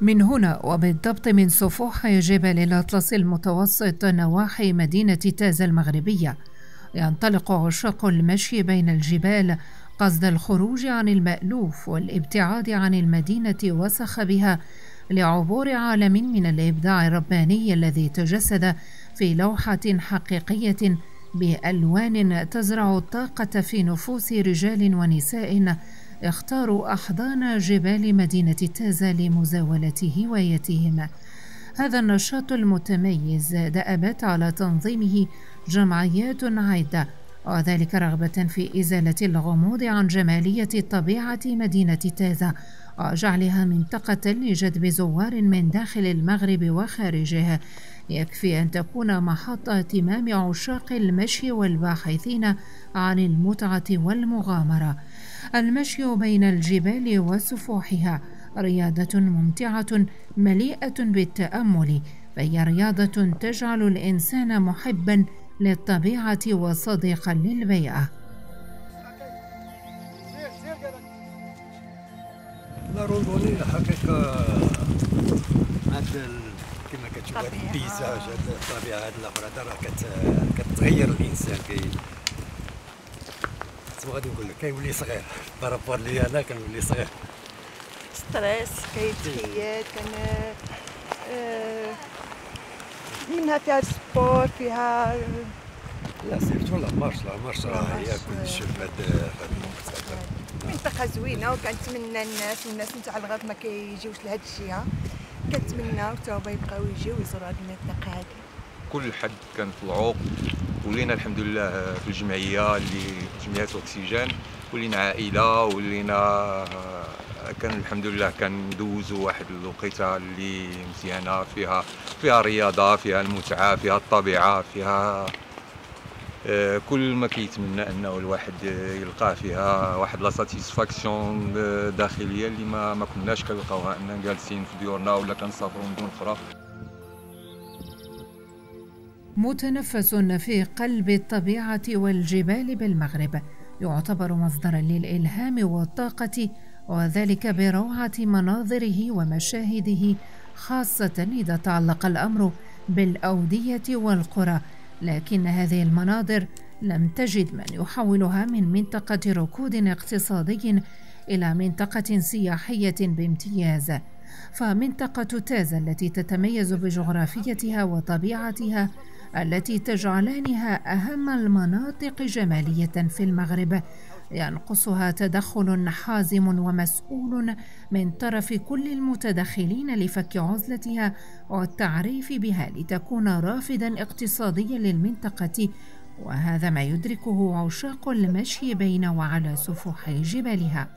من هنا وبالضبط من سفوح جبل الأطلس المتوسط نواحي مدينة تازة المغربية ينطلق عشاق المشي بين الجبال قصد الخروج عن المألوف والابتعاد عن المدينة وصخبها لعبور عالم من الإبداع الرباني الذي تجسد في لوحة حقيقية بألوان تزرع الطاقة في نفوس رجال ونساء اختاروا أحضان جبال مدينة تازة لمزاولة هوايتهم. هذا النشاط المتميز دأبت على تنظيمه جمعيات عدة، وذلك رغبة في إزالة الغموض عن جمالية طبيعة مدينة تازة وجعلها منطقة لجذب زوار من داخل المغرب وخارجه. يكفي أن تكون محط اهتمام عشاق المشي والباحثين عن المتعة والمغامرة. المشي بين الجبال وسفوحها رياضة ممتعة مليئة بالتأمل، فهي رياضة تجعل الإنسان محبا للطبيعة وصديقا للبيئة. لا روندوني حقيقة كما كتشوف هذا البيزاج، هذه الطبيعة، هذه الأخرى راه كتغير الإنسان. غادي نقول لك كيولي صغير بارابور لي انا كنولي صغير. ستريس كيتخيل منها فيها السبور فيها لا سيرتو لا مارش راه هي كلشي في هذا الوقت. منطقة زوينة وكنتمنى الناس نتاع الغرب ما كيجيوش لهاد الجهة، كنتمناو حتى هما يبقاو يجيو يزوروا هاد المنطقة هادي. كل حد كنطلعوا ولينا الحمد لله في الجمعيه اللي جمعيه اكسجين، ولينا عائله ولينا كان الحمد لله كندوزوا واحد الوقيته اللي مزيانه فيها رياضه، فيها المتعه، فيها الطبيعه، فيها كل ما كيتمنى انه الواحد يلقاه فيها واحد لا ساتيسفاكسيون داخليه اللي ما كناش كنلقاوها اننا جالسين في ديورنا ولا كنسافروا مدن اخرى. متنفس في قلب الطبيعة والجبال بالمغرب يعتبر مصدرا للإلهام والطاقة، وذلك بروعة مناظره ومشاهده، خاصة إذا تعلق الأمر بالأودية والقرى. لكن هذه المناظر لم تجد من يحولها من منطقة ركود اقتصادي إلى منطقة سياحية بامتياز. فمنطقة تازة التي تتميز بجغرافيتها وطبيعتها التي تجعلانها أهم المناطق جمالية في المغرب ينقصها تدخل حازم ومسؤول من طرف كل المتدخلين لفك عزلتها والتعريف بها لتكون رافدا اقتصاديا للمنطقة، وهذا ما يدركه عشاق المشي بين وعلى سفوح جبالها.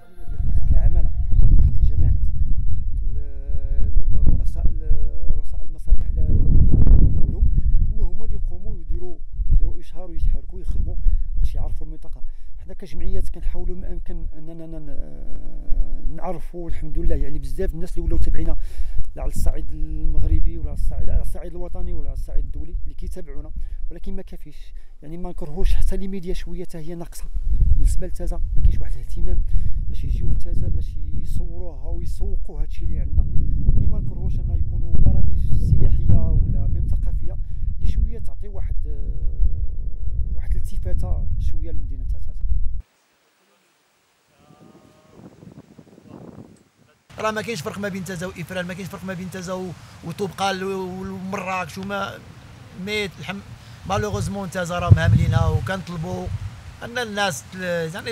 ويتحركوا ويخدموا باش يعرفوا المنطقه. حنا كجمعيات كنحاولوا ما امكن اننا نعرفوا الحمد لله يعني بزاف الناس اللي ولاو تابعينا لا على الصعيد المغربي ولا على الصعيد الوطني ولا على الصعيد الدولي اللي كيتابعونا، ولكن ما كافيش يعني ما نكرهوش حتى لي ميديا شويه حتى هي ناقصه بالنسبه لتازا. ما كاينش واحد الاهتمام باش يجيو لتازا باش يصوروها ويسوقوا هادشي اللي عندنا. يعني ما نكرهوش ان يكونوا برامج سياحيه ولا ميم ثقافيه اللي شويه تعطي واحد الالتفاته شويه للمدينه تاع تازا. راه ما كاينش فرق ما بين تازا وافران، ما كاينش فرق ما بين تازا وطوبقال ومراكش وما مالوغوزمون تازا راه مهملينها، وكنطلبوا ان الناس يعني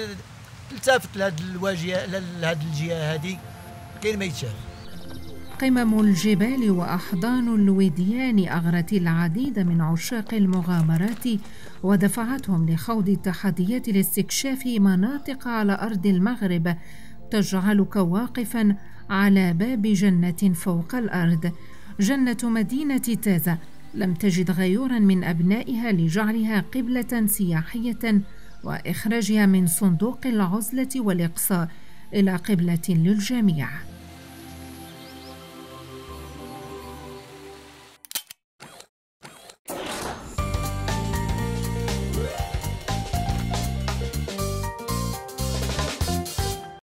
تلتفت لهاد الواجهه لهاد الجهه هذه كاين ما يتشاف. قمم الجبال وأحضان الوديان أغرت العديد من عشاق المغامرات ودفعتهم لخوض تحديات لاستكشاف مناطق على أرض المغرب تجعلك واقفا على باب جنة فوق الأرض. جنة مدينة تازة لم تجد غيورا من أبنائها لجعلها قبلة سياحية وإخراجها من صندوق العزلة والإقصاء إلى قبلة للجميع.